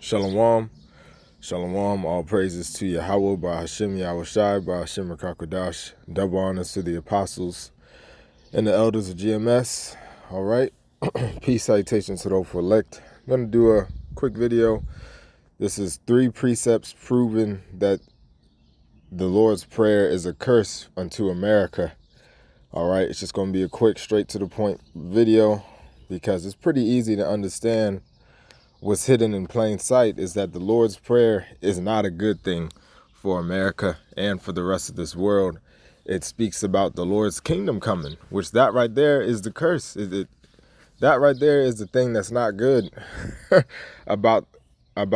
Shalom, shalom, all praises to Yahweh, by Hashem Yahushai, by Hashem Merkah. Double honors to the apostles and the elders of GMS. All right, peace, salutations to those for elect. I'm going to do a quick video. This is 3 precepts proving that the Lord's Prayer is a curse unto America. All right, it's just going to be a quick, straight to the point video because it's pretty easy to understand. What's hidden in plain sight is that the Lord's Prayer is not a good thing for America and for the rest of this world. It speaks about the Lord's kingdom coming, which that right there is the curse. That right there is the thing that's not good about like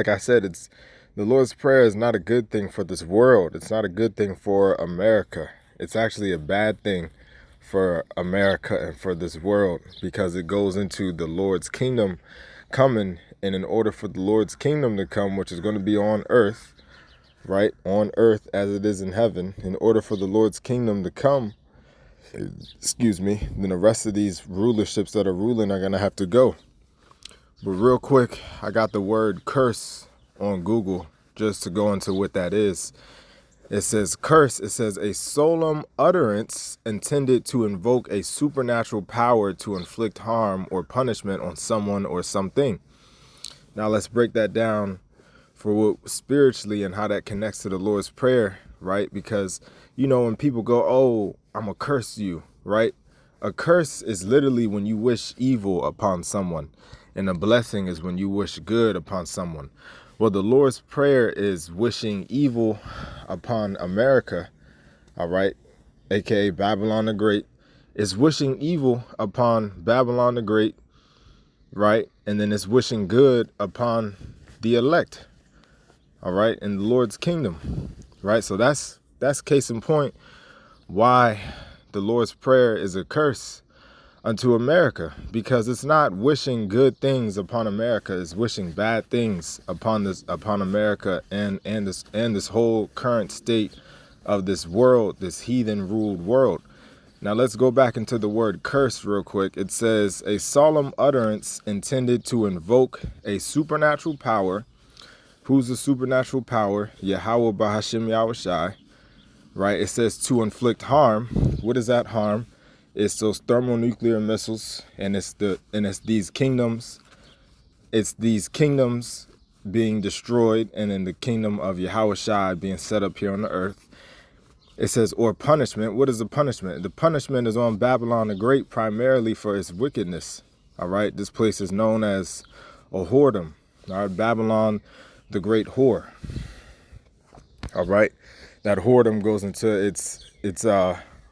I said, it's the Lord's Prayer is not a good thing for this world. It's not a good thing for America. It's actually a bad thing for America and for this world, because it goes into the Lord's kingdom coming, and in order for the Lord's kingdom to come, which is going to be on earth, right, on earth as it is in heaven, in order for the Lord's kingdom to come, then the rest of these rulerships that are ruling are going to have to go. But real quick, I got the word curse on Google just to go into what that is. It says curse. It says a solemn utterance intended to invoke a supernatural power to inflict harm or punishment on someone or something. Now let's break that down for what spiritually and how that connects to the Lord's Prayer, right? Because, when people go, oh, I'm going to curse you, right? A curse is literally when you wish evil upon someone, and a blessing is when you wish good upon someone. Well, the Lord's Prayer is wishing evil upon America, all right, aka Babylon the Great. It's wishing evil upon Babylon the Great, right? And then it's wishing good upon the elect, all right, in the Lord's kingdom, right? So that's case in point why the Lord's Prayer is a curse unto America, because it's not wishing good things upon America. It's wishing bad things upon America and this whole current state of this world, this heathen ruled world. Now let's go back into the word curse real quick. It says a solemn utterance intended to invoke a supernatural power. Who's the supernatural power? Yahweh by Hashem Yahushai, right? It says to inflict harm. What is that harm? It's those thermonuclear missiles, and it's these kingdoms. It's these kingdoms being destroyed, and then the kingdom of Yahushai being set up here on the earth. It says, or punishment. What is the punishment? The punishment is on Babylon the Great, primarily for its wickedness. All right, this place is known as a whoredom. All right, Babylon the Great whore. All right, that whoredom goes into its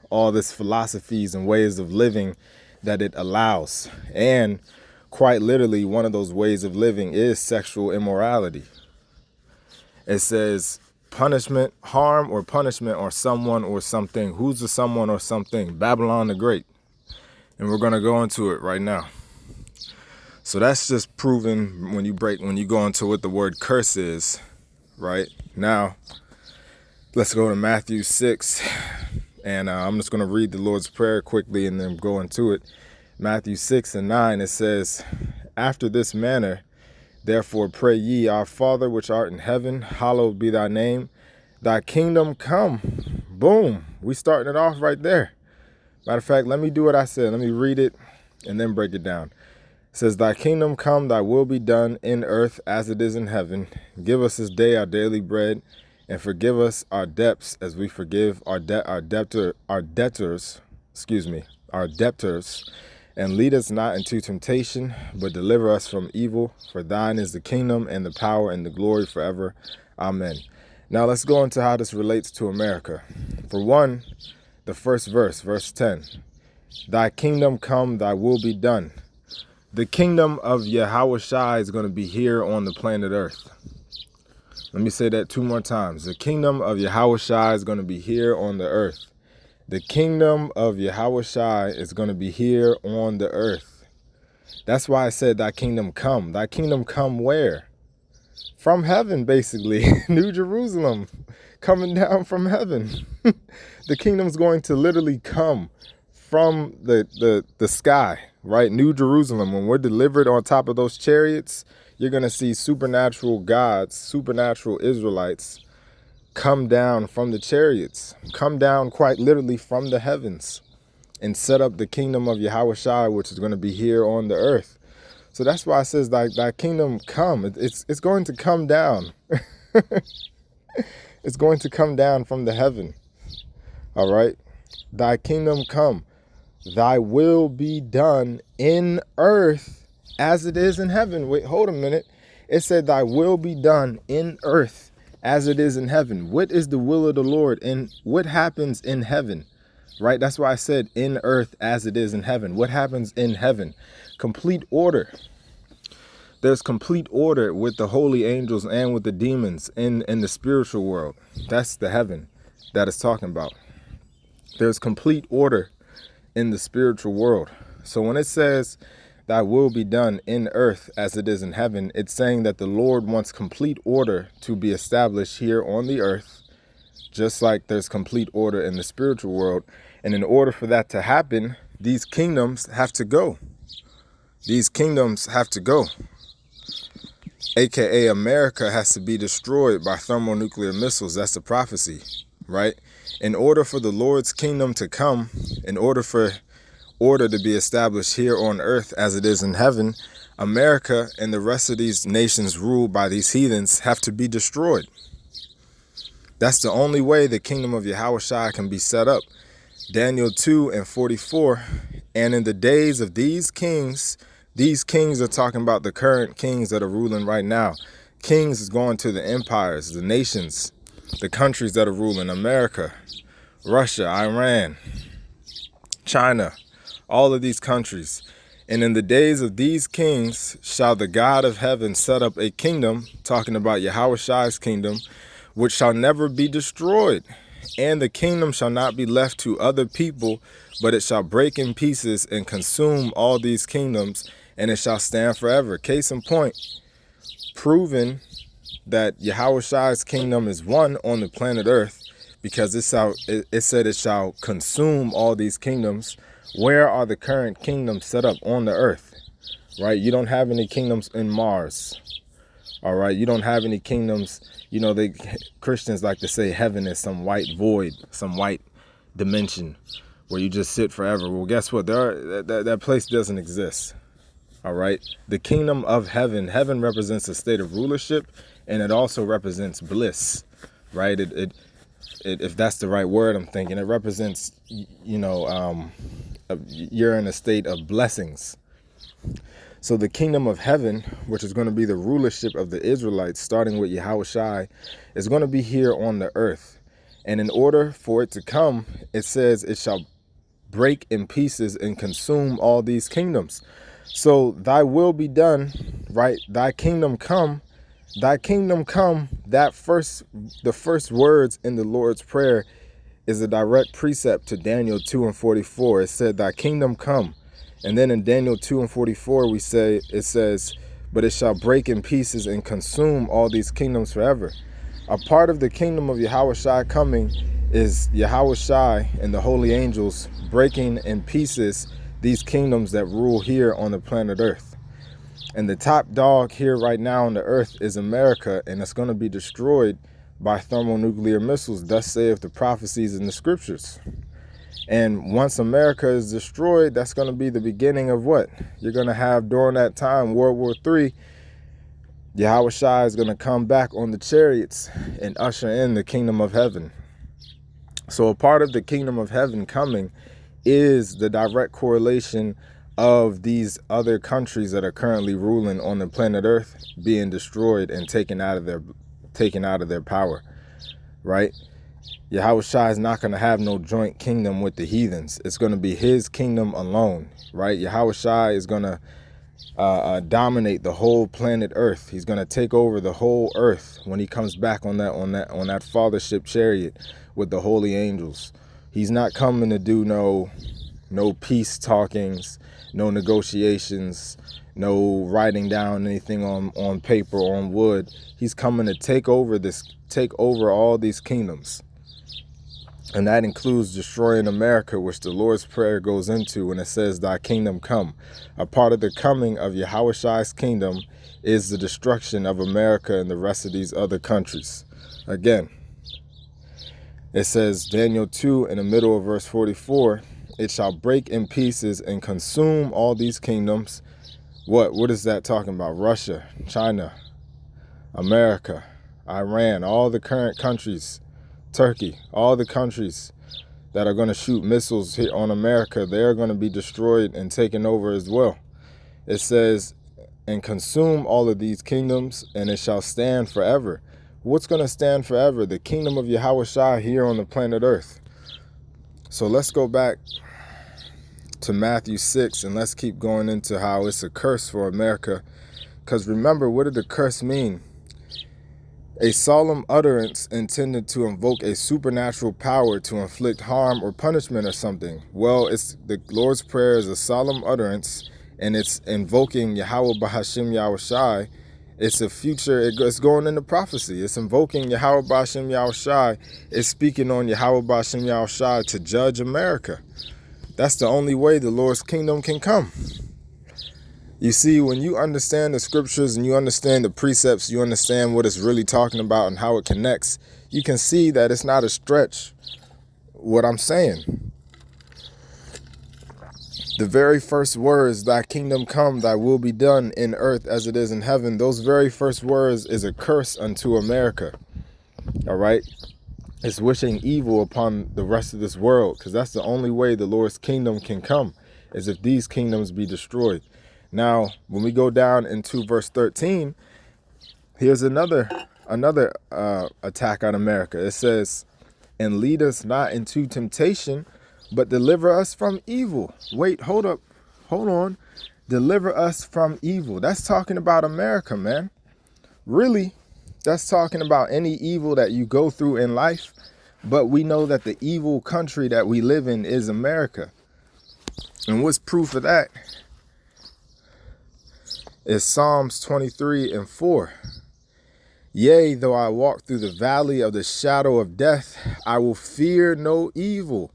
all this philosophies and ways of living that it allows. And quite literally, one of those ways of living is sexual immorality. It says punishment, harm or punishment or someone or something. Who's the someone or something? Babylon the Great. And we're going to go into it right now. So that's just proven when you go into what the word curse is, right? Now, let's go to Matthew 6. And I'm just going to read the Lord's Prayer quickly and then go into it. Matthew 6:9, it says, after this manner, therefore pray ye, our Father which art in heaven, hallowed be thy name. Thy kingdom come. Boom. We starting it off right there. Matter of fact, let me do what I said. Let me read it and then break it down. It says, thy kingdom come, thy will be done in earth as it is in heaven. Give us this day our daily bread. And forgive us our debts as we forgive our debtors. And lead us not into temptation, but deliver us from evil. For thine is the kingdom and the power and the glory forever. Amen. Now let's go into how this relates to America. For one, the first verse, verse 10. Thy kingdom come, thy will be done. The kingdom of Yahushai is going to be here on the planet Earth. Let me say that 2 more times. The kingdom of Yahushai is going to be here on the earth. The kingdom of Yahushai is going to be here on the earth. That's why I said thy kingdom come. Thy kingdom come where? From heaven, basically. New Jerusalem coming down from heaven. The kingdom's going to literally come from the sky, right? New Jerusalem, when we're delivered on top of those chariots, you're going to see supernatural gods, supernatural Israelites come down from the chariots, come down quite literally from the heavens and set up the kingdom of Yahushua, which is going to be here on the earth. So that's why it says thy kingdom come. It's going to come down. It's going to come down from the heaven. All right. Thy kingdom come. Thy will be done in earth as it is in heaven. Wait, hold a minute. It said thy will be done in earth as it is in heaven. What is the will of the Lord and what happens in heaven? Right? That's why I said in earth as it is in heaven. What happens in heaven? Complete order. There's complete order with the holy angels and with the demons in the spiritual world. That's the heaven that it's talking about. There's complete order in the spiritual world. So when it says thy will be done in earth as it is in heaven, it's saying that the Lord wants complete order to be established here on the earth, just like there's complete order in the spiritual world. And in order for that to happen, these kingdoms have to go. These kingdoms have to go. AKA America has to be destroyed by thermonuclear missiles. That's the prophecy, right? In order for the Lord's kingdom to come, in order for order to be established here on earth as it is in heaven, America and the rest of these nations ruled by these heathens have to be destroyed. That's the only way the kingdom of Yahushua can be set up. Daniel 2:44, and in the days of these kings are talking about the current kings that are ruling right now. Kings is going to the empires, the nations, the countries that are ruling, America, Russia, Iran, China, all of these countries. And in the days of these kings shall the God of heaven set up a kingdom, talking about Yahushua's kingdom, which shall never be destroyed. And the kingdom shall not be left to other people, but it shall break in pieces and consume all these kingdoms, and it shall stand forever. Case in point, proven that Yahushua's kingdom is one on the planet Earth, because it said it shall consume all these kingdoms. Where are the current kingdoms set up on the earth? Right? You don't have any kingdoms in Mars. All right, you don't have any kingdoms. You know, Christians like to say heaven is some white void, some white dimension where you just sit forever. Well, guess what? That place doesn't exist. All right, the kingdom of heaven represents a state of rulership, and it also represents bliss, right? If that's the right word I'm thinking, it represents, you're in a state of blessings. So the kingdom of heaven, which is going to be the rulership of the Israelites, starting with Yahushua, is going to be here on the earth. And in order for it to come, it says it shall break in pieces and consume all these kingdoms. So thy will be done, right? Thy kingdom come, the first words in the Lord's Prayer is a direct precept to Daniel 2:44. It said, thy kingdom come. And then in Daniel 2:44, it says, but it shall break in pieces and consume all these kingdoms forever. A part of the kingdom of Yahushua coming is Yahushua and the holy angels breaking in pieces these kingdoms that rule here on the planet Earth. And the top dog here right now on the earth is America, and it's going to be destroyed by thermonuclear missiles. Thus saith the prophecies in the scriptures. And once America is destroyed, that's going to be the beginning of what? You're going to have during that time, World War III, Yahushua is going to come back on the chariots and usher in the kingdom of heaven. So a part of the kingdom of heaven coming is the direct correlation of these other countries that are currently ruling on the planet Earth being destroyed and taken out of their power, right? Yahushua is not going to have no joint kingdom with the heathens. It's going to be his kingdom alone, right? Yahushua is going to dominate the whole planet Earth. He's going to take over the whole earth when he comes back on that fathership chariot with the holy angels. He's not coming to do no peace talkings, no negotiations, no writing down anything on paper or on wood. He's coming to take over all these kingdoms. And that includes destroying America, which the Lord's Prayer goes into when it says, thy kingdom come. A part of the coming of Yahweh's kingdom is the destruction of America and the rest of these other countries. Again, it says, Daniel 2 in the middle of verse 44, it shall break in pieces and consume all these kingdoms. What is that talking about? Russia, China, America, Iran, all the current countries, Turkey, all the countries that are going to shoot missiles here on America, they're going to be destroyed and taken over as well. It says, and consume all of these kingdoms, and it shall stand forever. What's going to stand forever? The kingdom of Yahweh here on the planet Earth. So let's go back to Matthew 6, and let's keep going into how it's a curse for America. Because remember, what did the curse mean? A solemn utterance intended to invoke a supernatural power to inflict harm or punishment or something. Well, it's the Lord's Prayer is a solemn utterance, and it's invoking Yahweh Bahashim Yahushai. It's a future, it's going into prophecy. It's invoking Yahweh Bahashim Yahushai. It's speaking on Yahweh Bahashim Yahushai to judge America. That's the only way the Lord's kingdom can come. You see, when you understand the scriptures and you understand the precepts, you understand what it's really talking about and how it connects, you can see that it's not a stretch what I'm saying. The very first words, thy kingdom come, thy will be done in earth as it is in heaven, those very first words is a curse unto America. All right? It's wishing evil upon the rest of this world, because that's the only way the Lord's kingdom can come, is if these kingdoms be destroyed. Now, when we go down into verse 13, here's another attack on America. It says, and lead us not into temptation, but deliver us from evil. Wait, hold on. Deliver us from evil. That's talking about America, man. Really, that's talking about any evil that you go through in life. But we know that the evil country that we live in is America. And what's proof of that is Psalms 23 and 4. Yea, though I walk through the valley of the shadow of death, I will fear no evil,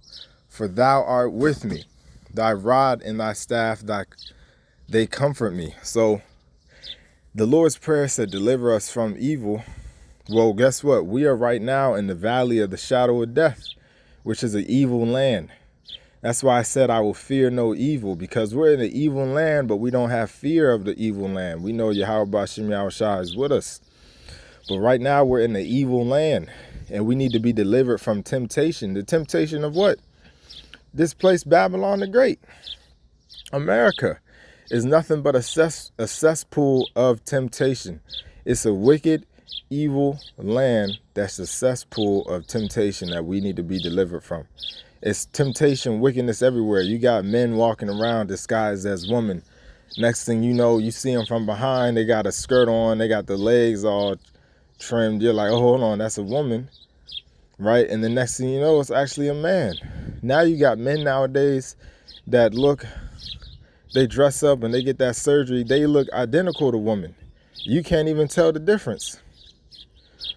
for thou art with me. Thy rod and thy staff, they comfort me. So the Lord's Prayer said, deliver us from evil. Well, guess what? We are right now in the valley of the shadow of death, which is an evil land. That's why I said I will fear no evil, because we're in the evil land, but we don't have fear of the evil land. We know Yahweh Bashim Yahushua is with us. But right now we're in the evil land, and we need to be delivered from temptation. The temptation of what? This place, Babylon the Great. America is nothing but a cesspool of temptation. It's a wicked, evil land that's a cesspool of temptation that we need to be delivered from. It's temptation, wickedness everywhere. You got men walking around disguised as women. Next thing you know, you see them from behind. They got a skirt on. They got the legs all trimmed. You're like, oh, hold on, that's a woman, right? And the next thing you know, it's actually a man. Now you got men nowadays that they dress up and they get that surgery. They look identical to women. You can't even tell the difference.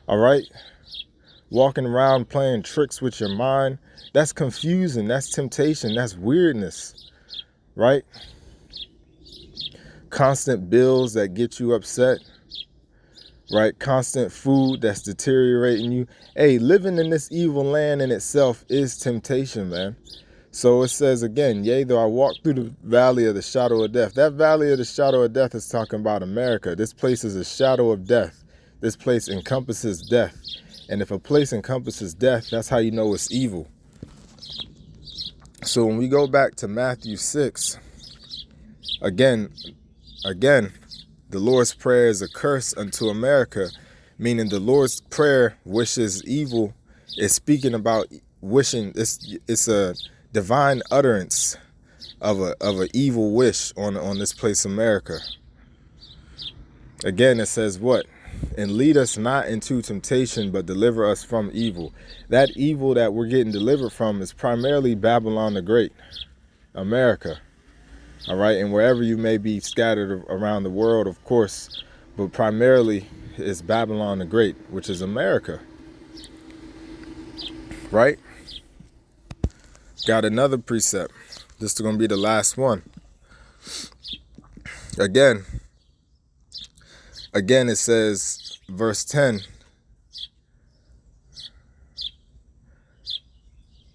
All right? Walking around playing tricks with your mind. That's confusing. That's temptation. That's weirdness. Right? Constant bills that get you upset. Right? Constant food that's deteriorating you. Hey, living in this evil land in itself is temptation, man. So it says again, yea, though I walk through the valley of the shadow of death. That valley of the shadow of death is talking about America. This place is a shadow of death. This place encompasses death. And if a place encompasses death, that's how you know it's evil. So when we go back to Matthew 6, again, the Lord's Prayer is a curse unto America, meaning the Lord's Prayer wishes evil. It's speaking about wishing. It's a divine utterance of an evil wish on this place, America. Again, it says what? And lead us not into temptation, but deliver us from evil. That evil that we're getting delivered from is primarily Babylon the Great, America. All right, and wherever you may be scattered around the world, of course, but primarily is Babylon the Great, which is America. Right? Got another precept. This is going to be the last one. Again, it says, verse 10,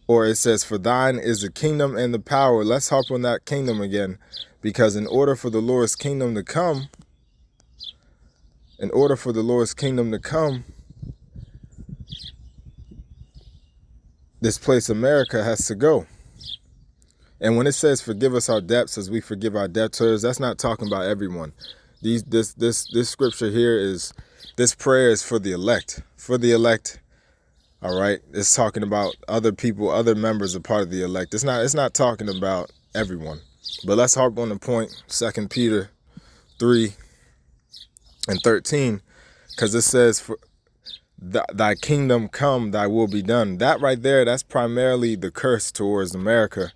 or it says, for thine is the kingdom and the power. Let's harp on that kingdom again, because in order for the Lord's kingdom to come, this place America has to go. And when it says forgive us our debts as we forgive our debtors, that's not talking about everyone. This scripture here is, this prayer is for the elect. For the elect, all right? It's talking about other people, other members are part of the elect. It's not talking about everyone. But let's harp on the point, 2 Peter 3 and 13, because it says, for thy kingdom come, thy will be done. That right there, that's primarily the curse towards America,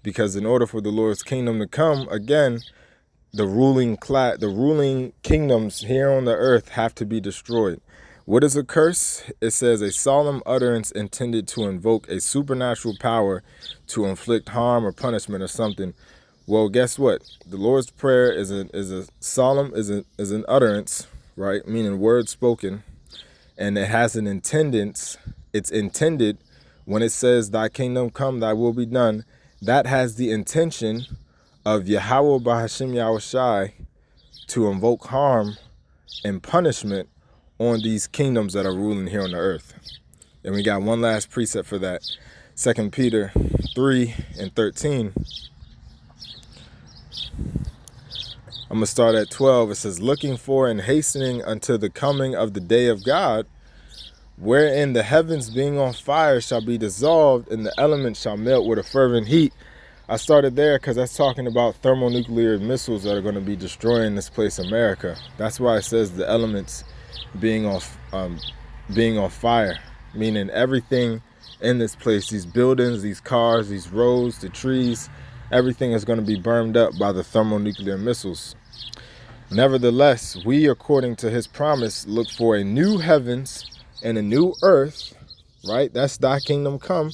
because in order for the Lord's kingdom to come, again, the ruling kingdoms here on the earth have to be destroyed. What is a curse? It says a solemn utterance intended to invoke a supernatural power to inflict harm or punishment or something. Well, guess what? The Lord's Prayer is an utterance, right? Meaning words spoken, and it has an intendance. It's intended when it says, "Thy kingdom come, thy will be done." That has the intention of Yahweh Bahashim Yahushai to invoke harm and punishment on these kingdoms that are ruling here on the earth. And we got one last precept for that. 2 Peter 3 and 13. I'm going to start at 12. It says, looking for and hastening unto the coming of the day of God, wherein the heavens being on fire shall be dissolved, and the elements shall melt with a fervent heat. I started there because that's talking about thermonuclear missiles that are going to be destroying this place, America. That's why it says the elements being on fire, meaning everything in this place, these buildings, these cars, these roads, the trees, everything is going to be burned up by the thermonuclear missiles. Nevertheless, we, according to his promise, look for a new heavens and a new earth, right? That's thy kingdom come.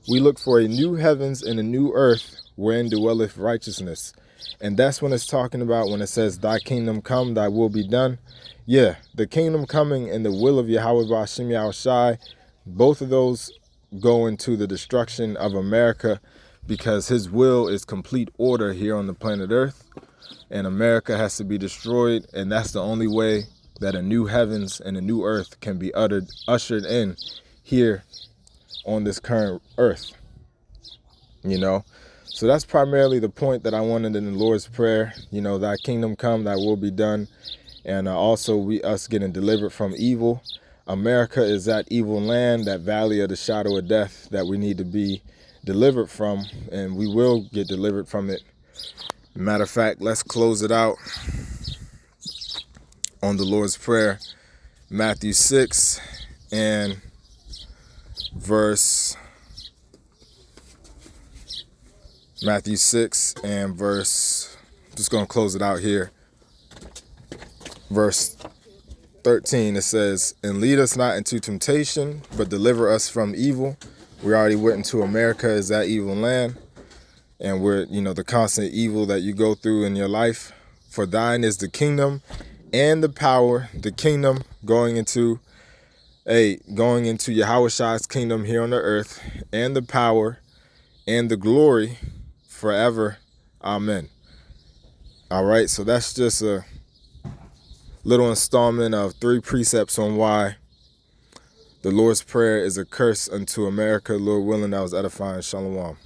We look for a new heavens and a new earth wherein dwelleth righteousness. And that's when it's talking about when it says, thy kingdom come, thy will be done. Yeah, the kingdom coming and the will of Yahweh Ba'ashim Yahushai, both of those go into the destruction of America, because his will is complete order here on the planet Earth. And America has to be destroyed. And that's the only way that a new heavens and a new earth can be ushered in here on this current earth, you know. So that's primarily the point that I wanted in the Lord's Prayer, you know, thy kingdom come, thy will be done. And also us getting delivered from evil. America is that evil land, that valley of the shadow of death that we need to be delivered from, and we will get delivered from it. Matter of fact, let's close it out on the Lord's Prayer, Matthew 6 and verse, I'm just going to close it out here. Verse 13, it says, and lead us not into temptation, but deliver us from evil. We already went into America as that evil land. And we're, you know, the constant evil that you go through in your life. For thine is the kingdom and the power, the kingdom going into Yahweh's kingdom here on the earth, and the power and the glory forever. Amen. All right, so that's just a little installment of 3 precepts on why the Lord's Prayer is a curse unto America. Lord willing, that was edifying. Shalom.